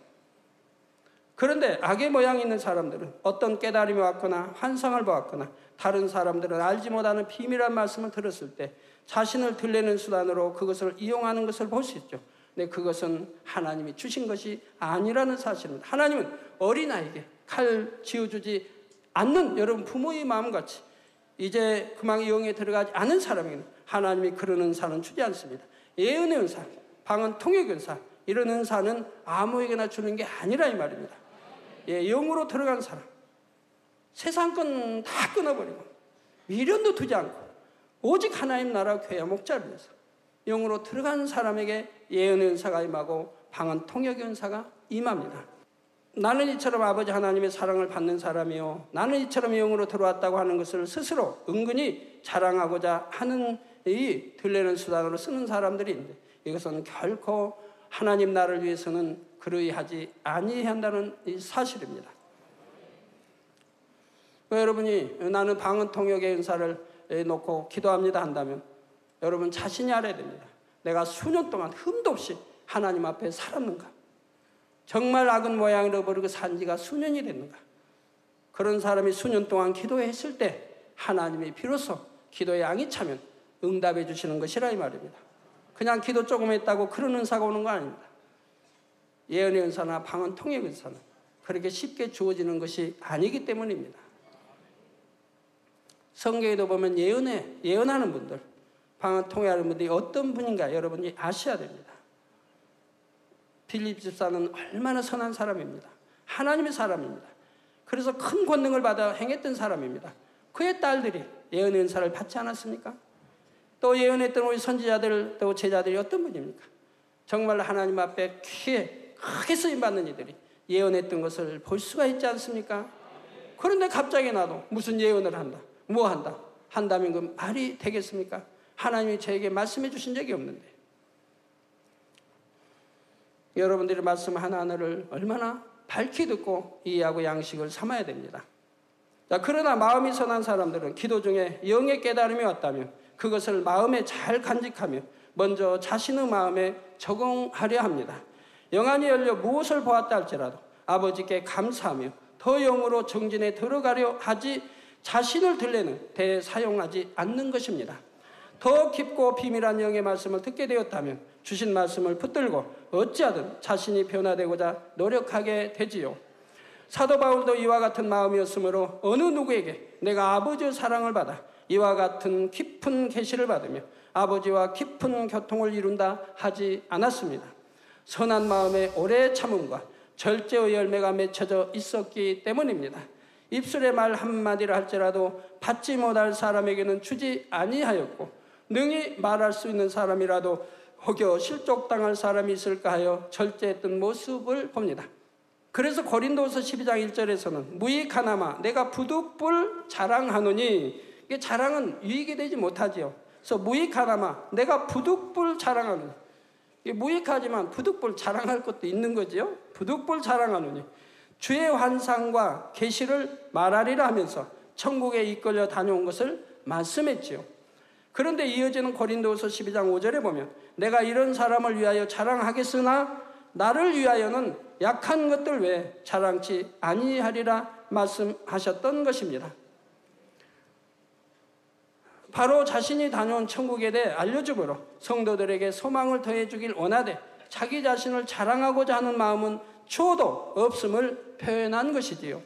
그런데 악의 모양이 있는 사람들은 어떤 깨달음이 왔거나 환상을 보았거나 다른 사람들은 알지 못하는 비밀한 말씀을 들었을 때 자신을 들리는 수단으로 그것을 이용하는 것을 볼 수 있죠. 근데 그것은 하나님이 주신 것이 아니라는 사실입니다. 하나님은 어린아이에게 칼 쥐어주지 않는 여러분 부모의 마음같이 이제 그만 영에 들어가지 않은 사람에게는 하나님이 그런 은사는 주지 않습니다. 예언의 은사, 방언 통역 은사 이런 은사는 아무에게나 주는 게 아니라 이 말입니다. 예, 영으로 들어간 사람 세상 건 다 끊어버리고 미련도 두지 않고 오직 하나님 나라 교회 목자를 위해서 영으로 들어간 사람에게 예언의 은사가 임하고 방언 통역의 은사가 임합니다. 나는 이처럼 아버지 하나님의 사랑을 받는 사람이요 나는 이처럼 영으로 들어왔다고 하는 것을 스스로 은근히 자랑하고자 하는 이 들리는 수단으로 쓰는 사람들이 있는데 이것은 결코 하나님 나라를 위해서는 그러하지 아니한다는 이 사실입니다. 여러분이 나는 방언 통역의 은사를 놓고 기도합니다 한다면 여러분 자신이 알아야 됩니다. 내가 수년 동안 흠도 없이 하나님 앞에 살았는가? 정말 악은 모양으로 버리고 산 지가 수년이 됐는가? 그런 사람이 수년 동안 기도했을 때 하나님이 비로소 기도에 양이 차면 응답해 주시는 것이라 이 말입니다. 그냥 기도 조금 했다고 그런 은사가 오는 거 아닙니다. 예언의 은사나 방언 통의 은사는 그렇게 쉽게 주어지는 것이 아니기 때문입니다. 성경에도 보면 예언하는 분들, 방언 통해하는 분들이 어떤 분인가 여러분이 아셔야 됩니다. 빌립 집사는 얼마나 선한 사람입니다. 하나님의 사람입니다. 그래서 큰 권능을 받아 행했던 사람입니다. 그의 딸들이 예언의 은사를 받지 않았습니까? 또 예언했던 우리 선지자들 또 제자들이 어떤 분입니까? 정말 하나님 앞에 귀에 크게 쓰임받는 이들이 예언했던 것을 볼 수가 있지 않습니까? 그런데 갑자기 나도 무슨 예언을 한다, 뭐 한다 한다면 그 말이 되겠습니까? 하나님이 저에게 말씀해 주신 적이 없는데. 여러분들의 말씀 하나하나를 얼마나 밝히 듣고 이해하고 양식을 삼아야 됩니다. 자, 그러나 마음이 선한 사람들은 기도 중에 영의 깨달음이 왔다면 그것을 마음에 잘 간직하며 먼저 자신의 마음에 적응하려 합니다. 영안이 열려 무엇을 보았다 할지라도 아버지께 감사하며 더 영으로 정진에 들어가려 하지 자신을 들레는 대사용하지 않는 것입니다. 더 깊고 비밀한 영의 말씀을 듣게 되었다면 주신 말씀을 붙들고 어찌하든 자신이 변화되고자 노력하게 되지요. 사도 바울도 이와 같은 마음이었으므로 어느 누구에게 내가 아버지의 사랑을 받아 이와 같은 깊은 계시를 받으며 아버지와 깊은 교통을 이룬다 하지 않았습니다. 선한 마음에 오래 참음과 절제의 열매가 맺혀져 있었기 때문입니다. 입술의 말 한마디를 할지라도 받지 못할 사람에게는 주지 아니하였고 능히 말할 수 있는 사람이라도 혹여 실족당할 사람이 있을까 하여 절제했던 모습을 봅니다. 그래서 고린도서 12장 1절에서는 무익하나마 내가 부득불 자랑하노니, 이게 자랑은 유익이 되지 못하지요. 그래서 무익하나마 내가 부득불 자랑하노니, 이게 무익하지만 부득불 자랑할 것도 있는 거지요. 부득불 자랑하노니 주의 환상과 계시를 말하리라 하면서 천국에 이끌려 다녀온 것을 말씀했지요. 그런데 이어지는 고린도서 12장 5절에 보면 내가 이런 사람을 위하여 자랑하겠으나 나를 위하여는 약한 것들 외에 자랑치 아니하리라 말씀하셨던 것입니다. 바로 자신이 다녀온 천국에 대해 알려주므로 성도들에게 소망을 더해주길 원하되 자기 자신을 자랑하고자 하는 마음은 추호도 없음을 표현한 것이지요.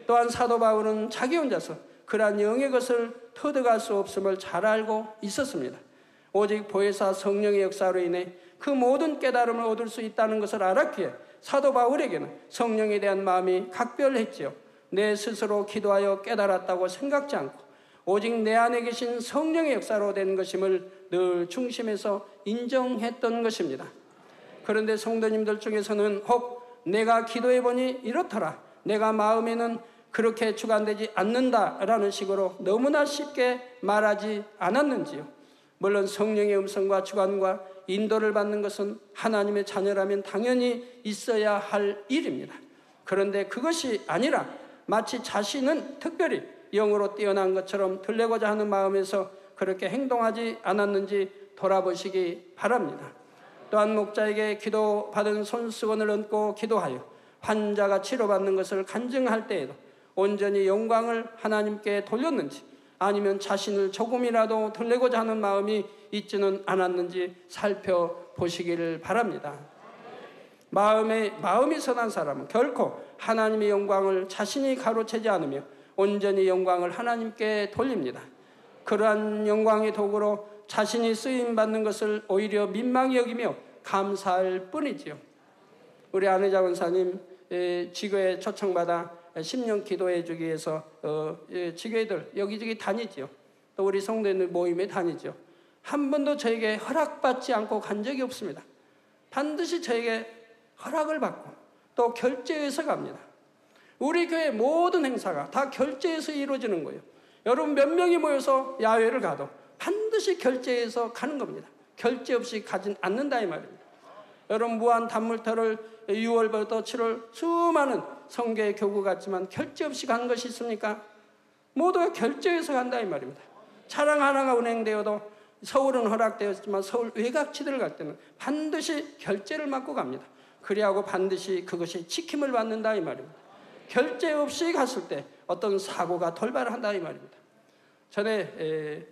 또한 사도 바울은 자기 혼자서 그러한 영의 것을 터득할 수 없음을 잘 알고 있었습니다. 오직 보혜사 성령의 역사로 인해 그 모든 깨달음을 얻을 수 있다는 것을 알았기에 사도 바울에게는 성령에 대한 마음이 각별했지요. 내 스스로 기도하여 깨달았다고 생각지 않고 오직 내 안에 계신 성령의 역사로 된 것임을 늘 중심에서 인정했던 것입니다. 그런데 성도님들 중에서는 혹 내가 기도해보니 이렇더라, 내가 마음에는 그렇게 주관되지 않는다라는 식으로 너무나 쉽게 말하지 않았는지요. 물론 성령의 음성과 주관과 인도를 받는 것은 하나님의 자녀라면 당연히 있어야 할 일입니다. 그런데 그것이 아니라 마치 자신은 특별히 영으로 뛰어난 것처럼 들려고자 하는 마음에서 그렇게 행동하지 않았는지 돌아보시기 바랍니다. 또한 목자에게 기도받은 손수건을 얹고 기도하여 환자가 치료받는 것을 간증할 때에도 온전히 영광을 하나님께 돌렸는지 아니면 자신을 조금이라도 들리고자 하는 마음이 있지는 않았는지 살펴보시기를 바랍니다. 마음이 선한 사람은 결코 하나님의 영광을 자신이 가로채지 않으며 온전히 영광을 하나님께 돌립니다. 그러한 영광의 도구로 자신이 쓰임받는 것을 오히려 민망히 여기며 감사할 뿐이지요. 우리 안혜자 원사님 지교에 초청받아 10년 기도해 주기 위해서 지교회들 여기저기 다니지요. 또 우리 성도들 모임에 다니죠. 한 번도 저에게 허락받지 않고 간 적이 없습니다. 반드시 저에게 허락을 받고 또 결제해서 갑니다. 우리 교회 모든 행사가 다 결제해서 이루어지는 거예요. 여러분 몇 명이 모여서 야외를 가도 반드시 결제해서 가는 겁니다. 결제 없이 가진 않는다 이 말입니다. 여러분 무한 단물터를 6월부터 7월 수많은 성교의 교구 같지만 결제 없이 가는 것이 있습니까? 모두가 결제해서 간다 이 말입니다. 차량 하나가 운행되어도 서울은 허락되었지만 서울 외곽지대를 갈 때는 반드시 결제를 받고 갑니다. 그리하고 반드시 그것이 지킴을 받는다 이 말입니다. 결제 없이 갔을 때 어떤 사고가 돌발한다 이 말입니다. 전에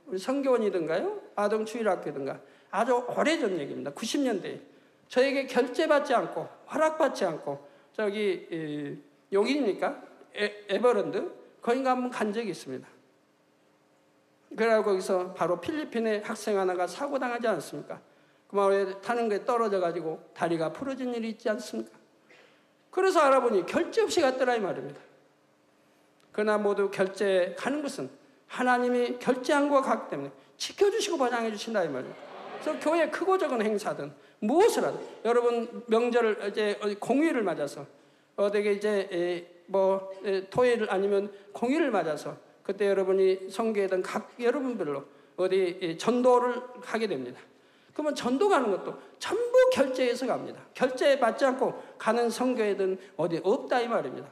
우리 성교원이든가요? 아동주일학교든가 아주 오래전 얘기입니다. 90년대에 저에게 결제받지 않고 허락받지 않고 저기 여기입니까? 에버랜드 거기가 한번 간 적이 있습니다. 그래서 거기서 바로 필리핀의 학생 하나가 사고 당하지 않습니까? 그만 타는 거에 떨어져 가지고 다리가 부러진 일이 있지 않습니까? 그래서 알아보니 결제 없이 갔더라 이 말입니다. 그러나 모두 결제 가는 것은 하나님이 결제한 것 같기 때문에 지켜주시고 보장해 주신다 이 말입니다. 그래서 교회 크고 작은 행사든 무엇을 하든 여러분 명절을 이제 공휴일을 맞아서 어디에 이제 토요일 아니면 공휴일을 맞아서 그때 여러분이 성교회든 각 여러분별로 어디 전도를 하게 됩니다. 그러면 전도 가는 것도 전부 결제해서 갑니다. 결제 받지 않고 가는 성교회든 어디 없다 이 말입니다.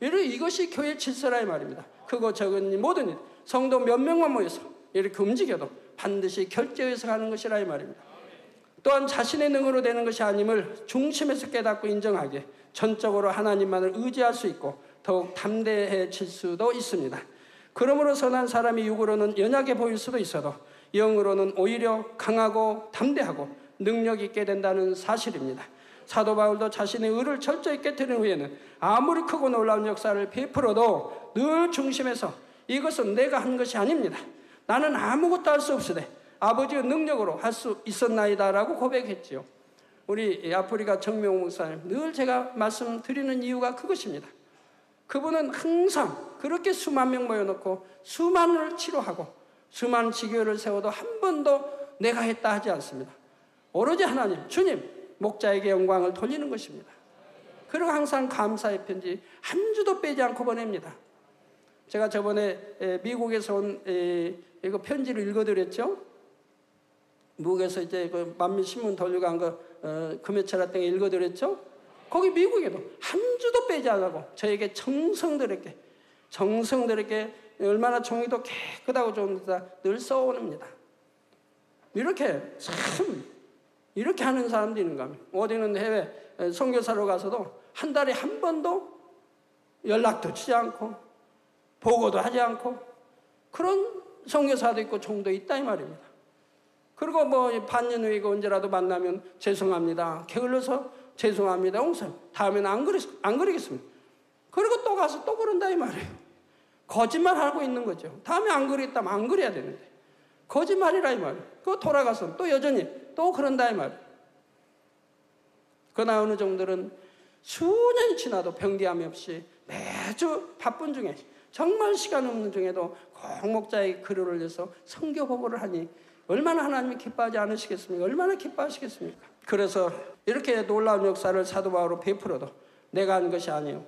이것이 교회 질서라 이 말입니다. 크고 적은 모든 일, 성도 몇 명만 모여서 이렇게 움직여도 반드시 결제해서 가는 것이라 이 말입니다. 또한 자신의 능으로 되는 것이 아님을 중심에서 깨닫고 인정하기에 전적으로 하나님만을 의지할 수 있고 더욱 담대해질 수도 있습니다. 그러므로 선한 사람이 육으로는 연약해 보일 수도 있어도 영으로는 오히려 강하고 담대하고 능력 있게 된다는 사실입니다. 사도 바울도 자신의 의를 철저히 깨뜨린 후에는 아무리 크고 놀라운 역사를 베풀어도 늘 중심에서 이것은 내가 한 것이 아닙니다. 나는 아무것도 할 수 없으되 아버지의 능력으로 할 수 있었나이다 라고 고백했지요. 우리 아프리카 정명 목사님 늘 제가 말씀드리는 이유가 그것입니다. 그분은 항상 그렇게 수만 명 모여놓고 수만을 치료하고 수많은 지교를 세워도 한 번도 내가 했다 하지 않습니다. 오로지 하나님, 주님, 목자에게 영광을 돌리는 것입니다. 그리고 항상 감사의 편지 한 주도 빼지 않고 보냅니다. 제가 저번에 미국에서 온 이거 편지를 읽어드렸죠. 미국에서 이제 그 만민 신문 돌리고 한 거 금요철 땡에 읽어드렸죠. 거기 미국에도 한 주도 빼지 않고 저에게 정성들에게 얼마나 종이도 깨끗하고 좋은 데다 늘 써오릅니다. 이렇게 하는 사람도 있는가 하면 어디는 해외 선교사로 가서도 한 달에 한 번도 연락도 주지 않고 보고도 하지 않고 그런 선교사도 있고 종도 있다 이 말입니다. 그리고 반년 후에 언제라도 만나면 죄송합니다. 게을러서 죄송합니다. 옹살. 다음에는 안 그러겠습니다. 그리고 또 가서 또 그런다 이 말이에요. 거짓말하고 있는 거죠. 다음에 안 그랬다면 안 그래야 되는데 거짓말이라 이 말이에요. 그거 돌아가서 또 여전히 또 그런다 이 말이에요. 그러나 어느 종들은 수년이 지나도 병디함이 없이 매주 바쁜 중에 정말 시간 없는 중에도 꼭 목자의 글을 올려서 선교 보고를 하니 얼마나 하나님이 기뻐하지 않으시겠습니까? 얼마나 기뻐하시겠습니까? 그래서 이렇게 놀라운 역사를 사도 바울로 베풀어도 내가 한 것이 아니요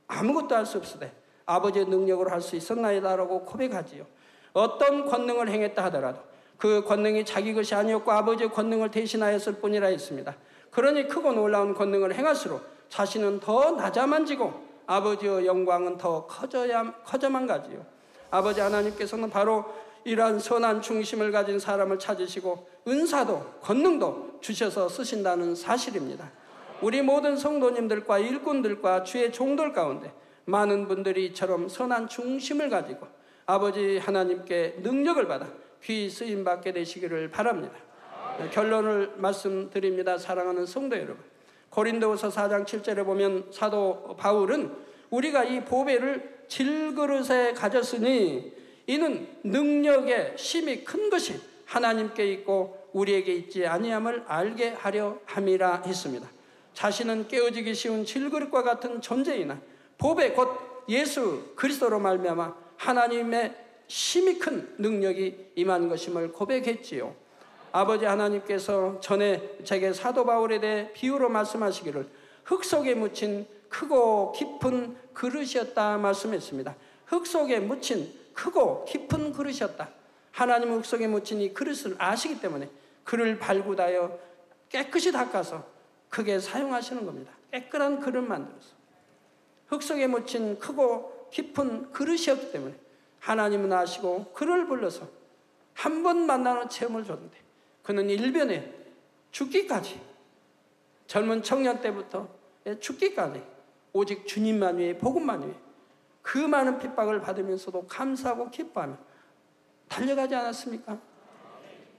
아무것도 할 수 없으되 아버지의 능력으로 할 수 있었나이다라고 고백하지요. 어떤 권능을 행했다 하더라도 그 권능이 자기 것이 아니었고 아버지의 권능을 대신하였을 뿐이라 했습니다. 그러니 크고 놀라운 권능을 행할수록 자신은 더 낮아만 지고 아버지의 영광은 더 커져만 가지요. 아버지 하나님께서는 바로 이러한 선한 중심을 가진 사람을 찾으시고 은사도 권능도 주셔서 쓰신다는 사실입니다. 우리 모든 성도님들과 일꾼들과 주의 종들 가운데 많은 분들이 이처럼 선한 중심을 가지고 아버지 하나님께 능력을 받아 귀히 쓰임받게 되시기를 바랍니다. 결론을 말씀드립니다. 사랑하는 성도 여러분, 고린도후서 4장 7절에 보면 사도 바울은 우리가 이 보배를 질그릇에 가졌으니 이는 능력의 힘이 큰 것이 하나님께 있고 우리에게 있지 아니함을 알게 하려 함이라 했습니다. 자신은 깨어지기 쉬운 질그릇과 같은 존재이나 보배 곧 예수 그리스도로 말미암아 하나님의 힘이 큰 능력이 임한 것임을 고백했지요. 아버지 하나님께서 전에 제게 사도 바울에 대해 비유로 말씀하시기를 흙 속에 묻힌 크고 깊은 그릇이었다 말씀했습니다. 흙 속에 묻힌 크고 깊은 그릇이었다. 하나님은 흙 속에 묻힌 이 그릇을 아시기 때문에 그를 발굴하여 깨끗이 닦아서 크게 사용하시는 겁니다. 깨끗한 그릇 만들어서 흙 속에 묻힌 크고 깊은 그릇이었기 때문에 하나님은 아시고 그를 불러서 한 번 만나는 체험을 줬는데 그는 일변에 죽기까지, 젊은 청년 때부터 죽기까지 오직 주님만 위해, 복음만 위해 그 많은 핍박을 받으면서도 감사하고 기뻐하며 달려가지 않았습니까?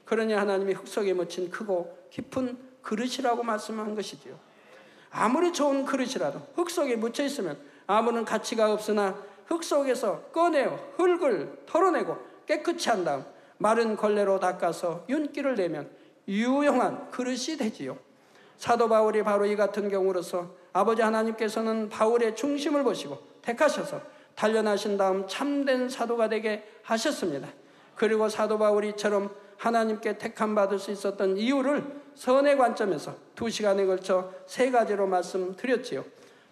그러니 하나님이 흙 속에 묻힌 크고 깊은 그릇이라고 말씀한 것이지요. 아무리 좋은 그릇이라도 흙 속에 묻혀 있으면 아무런 가치가 없으나 흙 속에서 꺼내어 흙을 털어내고 깨끗이 한 다음 마른 걸레로 닦아서 윤기를 내면 유용한 그릇이 되지요. 사도 바울이 바로 이 같은 경우로서 아버지 하나님께서는 바울의 중심을 보시고 택하셔서 단련하신 다음 참된 사도가 되게 하셨습니다. 그리고 사도 바울이처럼 하나님께 택함 받을 수 있었던 이유를 선의 관점에서 2시간에 걸쳐 3가지로 말씀드렸지요.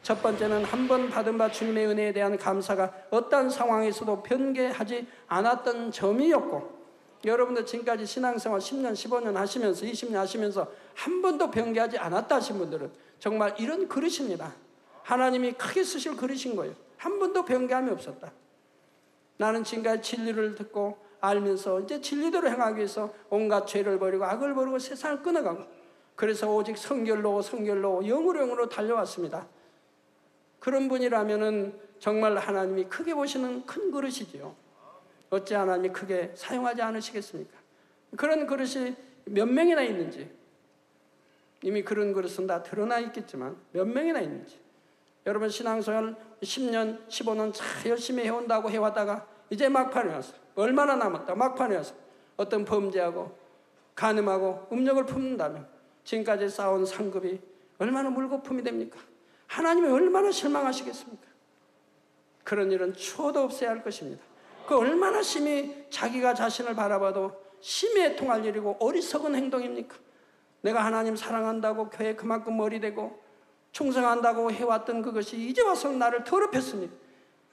첫 번째는 한 번 받은 바 주님의 은혜에 대한 감사가 어떠한 상황에서도 변개하지 않았던 점이었고, 여러분들 지금까지 신앙생활 10년, 15년 하시면서 20년 하시면서 한 번도 변개하지 않았다 하신 분들은 정말 이런 그릇입니다. 하나님이 크게 쓰실 그릇인 거예요. 한 번도 변개함이 없었다. 나는 지금까지 진리를 듣고 알면서 이제 진리대로 행하기 위해서 온갖 죄를 버리고 악을 버리고 세상을 끊어가고, 그래서 오직 성결로 영으로 달려왔습니다. 그런 분이라면은 정말 하나님이 크게 보시는 큰 그릇이지요. 어찌 하나님이 크게 사용하지 않으시겠습니까? 그런 그릇이 몇 명이나 있는지, 이미 그런 그릇은 다 드러나 있겠지만 몇 명이나 있는지, 여러분 신앙생활 10년, 15년 잘 열심히 해온다고 해왔다가 이제 막판에 와서 얼마나 남았다 막판에 와서 어떤 범죄하고 간음하고 음욕을 품는다면 지금까지 쌓아온 상급이 얼마나 물거품이 됩니까? 하나님이 얼마나 실망하시겠습니까? 그런 일은 추호도 없어야 할 것입니다. 그 얼마나 심히 자기가 자신을 바라봐도 심히 애통할 일이고 어리석은 행동입니까? 내가 하나님 사랑한다고 교회에 그만큼 머리대고 충성한다고 해왔던 그것이 이제 와서 나를 더럽혔습니다.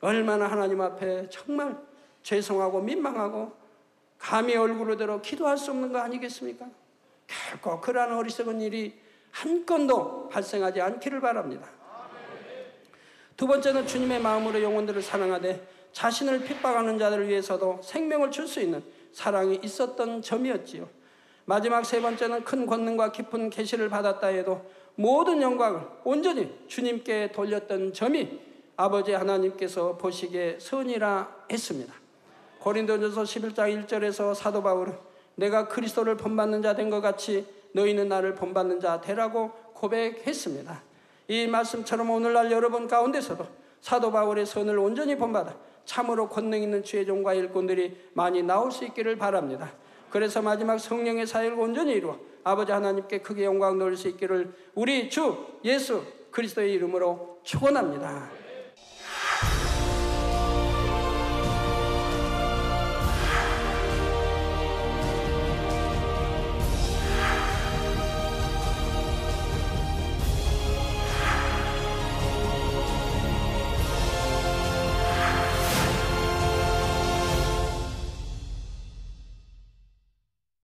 얼마나 하나님 앞에 정말 죄송하고 민망하고 감히 얼굴을 들어 기도할 수 없는 거 아니겠습니까? 결코 그러한 어리석은 일이 한 건도 발생하지 않기를 바랍니다. 두 번째는 주님의 마음으로 영혼들을 사랑하되 자신을 핍박하는 자들을 위해서도 생명을 줄 수 있는 사랑이 있었던 점이었지요. 마지막 세 번째는 큰 권능과 깊은 계시를 받았다 해도 모든 영광을 온전히 주님께 돌렸던 점이 아버지 하나님께서 보시기에 선이라 했습니다. 고린도전서 11장 1절에서 사도 바울은 내가 그리스도를 본받는 자 된 것 같이 너희는 나를 본받는 자 되라고 고백했습니다. 이 말씀처럼 오늘날 여러분 가운데서도 사도 바울의 선을 온전히 본받아 참으로 권능 있는 주의 종과 일꾼들이 많이 나올 수 있기를 바랍니다. 그래서 마지막 성령의 사역을 온전히 이루어 아버지 하나님께 크게 영광 돌릴 수 있기를 우리 주 예수 그리스도의 이름으로 축원합니다.